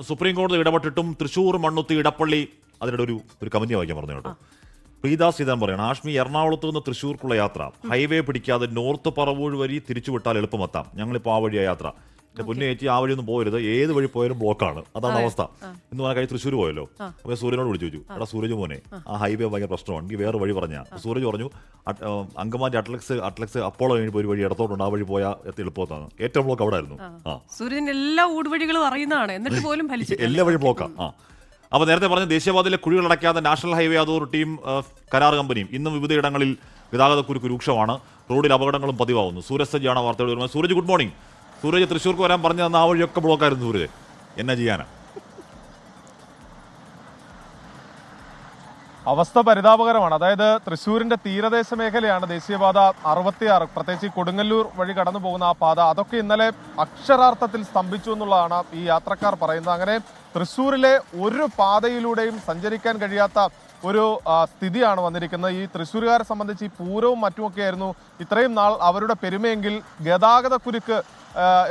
Supreme കോടതി ഇടപെട്ടിട്ടും തൃശൂർ മണ്ണുത്തി ഇടപ്പള്ളി അതിനിടെ ഒരു കമന്റ് വായിക്കാൻ പറഞ്ഞു കേട്ടോ. പ്രീതാ സീതാൻ പറയണം, ആഷ്മി എറണാകുളത്ത് നിന്ന് തൃശ്ശൂർക്കുള്ള യാത്ര ഹൈവേ പിടിക്കാതെ നോർത്ത് പറവൂർ വഴി തിരിച്ചുവിട്ടാൽ എളുപ്പമെത്താം. ഞങ്ങളിപ്പോൾ ആ വഴിയാ യാത്ര. എന്റെ പൊന്നു ചേച്ചി, ആ വഴിയൊന്നും പോകരുത്, ഏത് വഴി പോയാലും ബ്ലോക്കാണ്. അതാണ് അവസ്ഥ. എന്ന് പറഞ്ഞാൽ കഴിഞ്ഞ് തൃശ്ശൂർ പോയല്ലോ. അപ്പോൾ സൂര്യനോട് വിളിച്ചു ചോദിച്ചു, എടാ സൂരജ് മോനെ, ആ ഹൈവേ ഭയങ്കര പ്രശ്നമാണ്, എനിക്ക് വേറെ വഴി പറഞ്ഞാൽ. സൂരജ് പറഞ്ഞു, അങ്കമാലി അറ്റ്ലക്സ് അപ്പോളോ കഴിഞ്ഞപ്പോൾ ഒരു വഴി ഇടത്തോട്ടുണ്ട്, ആ വഴി പോയാൽ എളുപ്പത്താണ്. ഏറ്റവും ബ്ലോക്ക് അവിടെ ആയിരുന്നു. സൂര്യൻ എല്ലാ ഊടുവഴികളും അറിയുന്നതാണ്, എന്നിട്ട് പോലും എല്ലാ വഴി ബ്ലോക്കാണ്. അപ്പോൾ നേരത്തെ പറഞ്ഞ ദേശീയപാതയിലെ കുഴികൾ അടയ്ക്കാതെ നാഷണൽ ഹൈവേ അതോറിറ്റിയും കരാർ കമ്പനിയും ഇന്നും വിവിധയിടങ്ങളിൽ ഗതാഗതക്കുരുക്ക് രൂക്ഷമാണ്. റോഡിൽ അപകടങ്ങളും പതിവാകുന്നു. സൂരജ് സജ്ജാണ് വാർത്തകൾ വരുന്നത്. Sooraj, good morning. സൂരജ്, തൃശ്ശൂർക്ക് വരാൻ പറഞ്ഞു തന്ന ആ വഴിയൊക്കെ ബ്ലോക്കായിരുന്നു. സൂരജ്, എന്നാ ചെയ്യാനാ? അവസ്ഥ പരിതാപകരമാണ്. അതായത് തൃശ്ശൂരിന്റെ തീരദേശ മേഖലയാണ് ദേശീയപാത 66, പ്രത്യേകിച്ച് കൊടുങ്ങല്ലൂർ വഴി കടന്നു പോകുന്ന ആ പാത. അതൊക്കെ ഇന്നലെ അക്ഷരാർത്ഥത്തിൽ സ്തംഭിച്ചു എന്നുള്ളതാണ് ഈ യാത്രക്കാർ പറയുന്നത്. അങ്ങനെ തൃശ്ശൂരിലെ ഒരു പാതയിലൂടെയും സഞ്ചരിക്കാൻ കഴിയാത്ത ഒരു സ്ഥിതിയാണ് വന്നിരിക്കുന്നത്. ഈ തൃശ്ശൂരുകാരെ സംബന്ധിച്ച് ഈ പൂരവും മറ്റുമൊക്കെയായിരുന്നു ഇത്രയും നാൾ അവരുടെ പെരുമയെങ്കിൽ ഗതാഗതക്കുരുക്ക്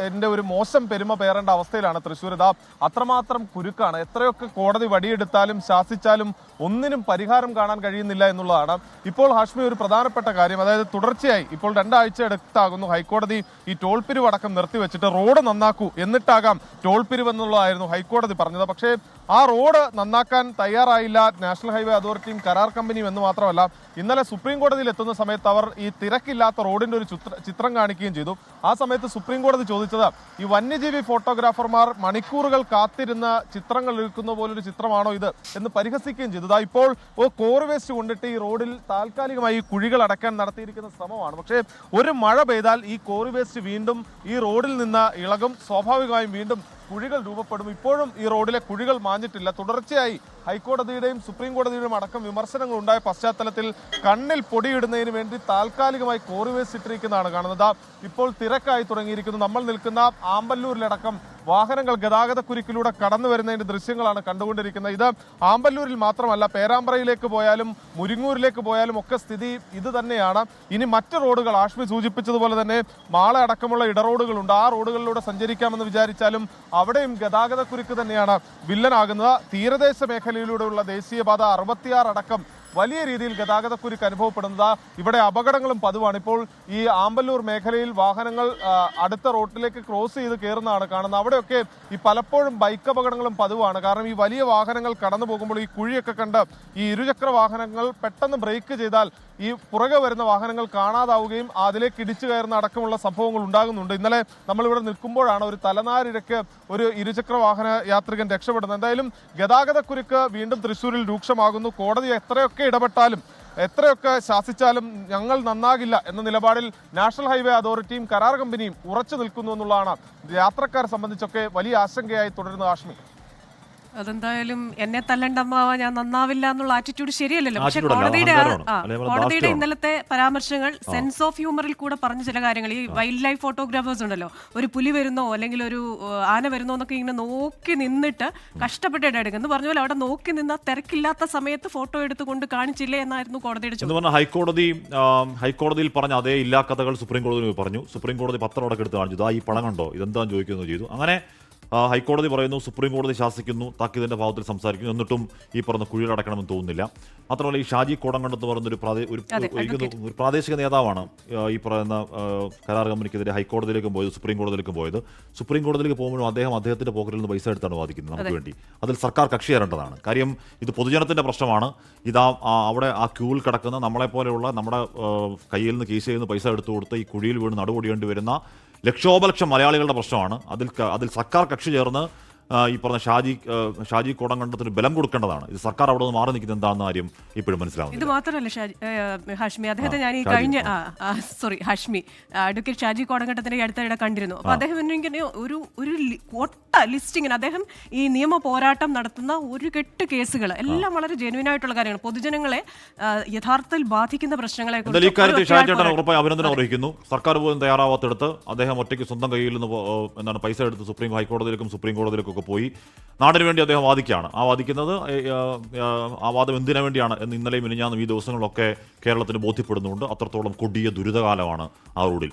എൻ്റെ ഒരു മോശം പെരുമ പേറേണ്ട അവസ്ഥയിലാണ് തൃശ്ശൂർ. ഇതാ അത്രമാത്രം കുരുക്കാണ്. എത്രയൊക്കെ കോടതി വടിയെടുത്താലും ശാസിച്ചാലും ഒന്നിനും പരിഹാരം കാണാൻ കഴിയുന്നില്ല എന്നുള്ളതാണ് ഇപ്പോൾ ഹാഷ്മി ഒരു പ്രധാനപ്പെട്ട കാര്യം. അതായത് തുടർച്ചയായി ഇപ്പോൾ 2 ആഴ്ച അടുത്താകുന്നു ഹൈക്കോടതി ഈ ടോൾ പിരിവ് അടക്കം നിർത്തിവെച്ചിട്ട് റോഡ് നന്നാക്കൂ എന്നിട്ടാകാം ടോൾ പിരിവ് എന്നുള്ളതായിരുന്നു ഹൈക്കോടതി പറഞ്ഞത്. പക്ഷേ ആ റോഡ് നന്നാക്കാൻ തയ്യാറായില്ല നാഷണൽ ഹൈവേ അതോറിറ്റിയും കരാർ കമ്പനിയും എന്ന് മാത്രമല്ല, ഇന്നലെ സുപ്രീം കോടതിയിൽ എത്തുന്ന സമയത്ത് അവർ ഈ തിരക്കില്ലാത്ത റോഡിന്റെ ഒരു ചിത്രം കാണിക്കുകയും ചെയ്തു. ആ സമയത്ത് സുപ്രീം കോടതി ചോദിച്ചത്, ഈ വന്യജീവി ഫോട്ടോഗ്രാഫർമാർ മണിക്കൂറുകൾ കാത്തിരുന്ന ചിത്രങ്ങൾ എടുക്കുന്ന പോലൊരു ചിത്രമാണോ ഇത് എന്ന് പരിഹസിക്കുകയും ചെയ്തു. ഇപ്പോൾ കോറി വേസ്റ്റ് കൊണ്ടിട്ട് ഈ റോഡിൽ താൽക്കാലികമായി കുഴികൾ അടക്കാൻ നടത്തിയിരിക്കുന്ന ശ്രമമാണ്. പക്ഷേ ഒരു മഴ പെയ്താൽ ഈ കോറി വേസ്റ്റ് വീണ്ടും ഈ റോഡിൽ നിന്ന് ഇളകും, സ്വാഭാവികമായും വീണ്ടും കുഴികൾ രൂപപ്പെടും. ഇപ്പോഴും ഈ റോഡിലെ കുഴികൾ മാഞ്ഞിട്ടില്ല. തുടർച്ചയായി ഹൈക്കോടതിയുടെയും സുപ്രീം കോടതിയുടെയും അടക്കം വിമർശനങ്ങൾ ഉണ്ടായ പശ്ചാത്തലത്തിൽ കണ്ണിൽ പൊടിയിടുന്നതിന് വേണ്ടി താൽക്കാലികമായി കോറി വേസ്റ്റ് ഇട്ടിരിക്കുന്നതാണ് കാണുന്നത്. ഇപ്പോൾ തിരക്കായി തുടങ്ങിയിരിക്കുന്നു. നമ്മൾ നിൽക്കുന്ന ആമ്പല്ലൂരിലടക്കം വാഹനങ്ങൾ ഗതാഗതക്കുരുക്കിലൂടെ കടന്നു വരുന്നതിന്റെ ദൃശ്യങ്ങളാണ് കണ്ടുകൊണ്ടിരിക്കുന്നത്. ഇത് ആമ്പല്ലൂരിൽ മാത്രമല്ല, പേരാമ്പ്രയിലേക്ക് പോയാലും മുരിങ്ങൂരിലേക്ക് പോയാലും ഒക്കെ സ്ഥിതി ഇത് തന്നെയാണ്. ഇനി മറ്റ് റോഡുകൾ ആഷ്മി സൂചിപ്പിച്ചതുപോലെ തന്നെ മാള അടക്കമുള്ള ഇടറോഡുകളുണ്ട്. ആ റോഡുകളിലൂടെ സഞ്ചരിക്കാമെന്ന് വിചാരിച്ചാലും അവിടെയും ഗതാഗതക്കുരുക്ക് തന്നെയാണ് വില്ലനാകുന്നത്. തീരദേശ മേഖലയിലൂടെയുള്ള ദേശീയപാത 66 അടക്കം വലിയ രീതിയിൽ ഗതാഗതക്കുരുക്ക് അനുഭവപ്പെടുന്നത്. ഇവിടെ അപകടങ്ങളും പതിവാണ്. ഇപ്പോൾ ഈ ആമ്പല്ലൂർ മേഖലയിൽ വാഹനങ്ങൾ അടുത്ത റോഡിലേക്ക് ക്രോസ് ചെയ്ത് കയറുന്നതാണ് കാണുന്നത്. അവിടെയൊക്കെ ഈ പലപ്പോഴും ബൈക്ക് അപകടങ്ങളും പതിവാണ്. കാരണം ഈ വലിയ വാഹനങ്ങൾ കടന്നു പോകുമ്പോൾ ഈ കുഴിയൊക്കെ കണ്ട് ഈ ഇരുചക്ര വാഹനങ്ങൾ പെട്ടെന്ന് ബ്രേക്ക് ചെയ്താൽ ഈ പുറകെ വരുന്ന വാഹനങ്ങൾ കാണാതാവുകയും അതിലേക്ക് ഇടിച്ചു കയറുന്ന അടക്കമുള്ള സംഭവങ്ങൾ ഉണ്ടാകുന്നുണ്ട്. ഇന്നലെ നമ്മളിവിടെ നിൽക്കുമ്പോഴാണ് ഒരു തലനാരിഴയ്ക്ക് ഒരു ഇരുചക്ര വാഹന യാത്രികൻ രക്ഷപ്പെടുന്നത്. എന്തായാലും ഗതാഗതക്കുരുക്ക് വീണ്ടും തൃശ്ശൂരിൽ രൂക്ഷമാകുന്നു. കോടതി എത്രയൊക്കെ ഇടപെട്ടാലും എത്രയൊക്കെ ശാസിച്ചാലും ഞങ്ങൾ നന്നാകില്ല എന്ന നിലപാടിൽ നാഷണൽ ഹൈവേ അതോറിറ്റിയും കരാർ കമ്പനിയും ഉറച്ചു നിൽക്കുന്നു എന്നുള്ളതാണ് യാത്രക്കാരെ സംബന്ധിച്ചൊക്കെ വലിയ ആശങ്കയായി തുടരുന്ന ആഷ്മി. അതെന്തായാലും എന്നെ തല്ലണ്ടമ്മാവ ഞാൻ നന്നാവില്ല എന്നുള്ള ആറ്റിറ്റ്യൂഡ് ശരിയല്ലല്ലോ. പക്ഷെ കോടതിയുടെ ഇന്നലത്തെ പരാമർശങ്ങൾ സെൻസ് ഓഫ് ഹ്യൂമറിൽ കൂടെ പറഞ്ഞ ചില കാര്യങ്ങൾ, ഈ വൈൽഡ് ലൈഫ് ഫോട്ടോഗ്രാഫേഴ്സ് ഉണ്ടല്ലോ, ഒരു പുലി വരുന്നോ അല്ലെങ്കിൽ ഒരു ആന വരുന്നോ എന്നൊക്കെ ഇങ്ങനെ നോക്കി നിന്നിട്ട് കഷ്ടപ്പെട്ടിട്ട് എടുക്കുന്നു പറഞ്ഞ പോലെ അവിടെ നോക്കി നിന്ന തിരക്കില്ലാത്ത സമയത്ത് ഫോട്ടോ എടുത്തുകൊണ്ട് കാണിച്ചില്ലേ എന്നായിരുന്നു കോടതിയുടെ ചോദ്യം. ഹൈക്കോടതിയിൽ പറഞ്ഞ അതേ ഇല്ലാ കഥകൾ സുപ്രീം കോടതി പറഞ്ഞു. സുപ്രീം കോടതി പത്രമടക്കം എടുത്ത് കാണിച്ചു, ഈ പണം കണ്ടോ, ഇതെന്താന്ന് ചോദിക്കുന്നത് ചെയ്തു. അങ്ങനെ ഹൈക്കോടതി പറയുന്നു, സുപ്രീം കോടതി ശാസിക്കുന്നു, താക്കീതിന്റെ ഭാവത്തിൽ സംസാരിക്കുന്നു. എന്നിട്ടും ഈ പറഞ്ഞ കുഴികളടക്കണമെന്ന് തോന്നുന്നില്ല. മാത്രമല്ല, ഈ ഷാജി കോടങ്കണ്ടത്ത് പറയുന്നൊരു പ്രാദേശിക നേതാവാണ് ഈ പറയുന്ന കരാർ കമ്പനിക്കെതിരെ ഹൈക്കോടതിയിലേക്കും പോയത്, സുപ്രീം കോടതിയിലേക്കും പോയത്. സുപ്രീം കോടതിയിലേക്ക് പോകുമ്പോഴും അദ്ദേഹത്തിന്റെ പോക്കറ്റിൽ നിന്ന് പൈസ എടുത്താണ് വാദിക്കുന്നത് നമുക്ക് വേണ്ടി. അതിൽ സർക്കാർ കക്ഷി ചേരേണ്ടതാണ്. കാര്യം ഇത് പൊതുജനത്തിന്റെ പ്രശ്നമാണ്. അവിടെ ആ ക്യൂവിൽ കിടക്കുന്ന നമ്മളെപ്പോലെയുള്ള നമ്മുടെ കയ്യിൽ നിന്ന് കീശയിൽ നിന്ന് പൈസ എടുത്തു കൊടുത്ത് ഈ കുഴിയിൽ വീണ് നടുപൊടിയേണ്ടി വരുന്ന ലക്ഷോപലക്ഷം മലയാളികളുടെ പ്രശ്നമാണ്. അതിൽ സർക്കാർ കക്ഷി ചേർന്ന് ഈ പറഞ്ഞ ഷാജി കോടങ്കണ്ടത്തിന് ബലം കൊടുക്കേണ്ടതാണ്. ഇത് സർക്കാർ അവിടെ നിന്ന് മാറി നിൽക്കുന്നത് എന്താണെന്ന കാര്യം ഇപ്പോഴും മനസ്സിലാവുന്നു. ഇത് മാത്രമല്ല ഹാഷ്മി, അദ്ദേഹത്തെ ഞാൻ ഈ കഴിഞ്ഞ ഹാഷ്മി അഡ്വക്കേറ്റ് ഷാജി കോടങ്കണ്ടത്തിന്റെ അടുത്തിടെ കണ്ടിരുന്നു. അപ്പൊ അദ്ദേഹം ഇങ്ങനെ ഒരു ലിസ്റ്റിങ്ങിന് അദ്ദേഹം ഈ നിയമ പോരാട്ടം നടത്തുന്ന ഒരു കെട്ട് കേസുകൾ എല്ലാം വളരെ ജെന്യൂൻ ആയിട്ടുള്ള കാര്യങ്ങൾ, പൊതുജനങ്ങളെ യഥാർത്ഥത്തിൽ ബാധിക്കുന്ന പ്രശ്നങ്ങളെ ഉറപ്പായി അഭിനന്ദനം അറിയിക്കുന്നു. സർക്കാർ പോലും തയ്യാറാവാത്തെടുത്ത് അദ്ദേഹം ഒറ്റയ്ക്ക് സ്വന്തം കയ്യിൽ നിന്ന് പൈസ എടുത്ത് ഹൈക്കോടതിയിലേക്കും സുപ്രീം കോടതിയിലേക്കും പോയി നാടിന് വേണ്ടി അദ്ദേഹം വാദിക്കുകയാണ്. വാദിക്കുന്നത് ആ വാദം എന്തിനു വേണ്ടിയാണ് എന്ന് ഇന്നലെയും മിനിഞ്ഞാന്നും ഈ ദിവസങ്ങളിലൊക്കെ കേരളത്തിന് ബോധ്യപ്പെടുന്നുണ്ട്. അത്രത്തോളം കൊടിയ ദുരിതകാലമാണ് ആ റോഡിൽ.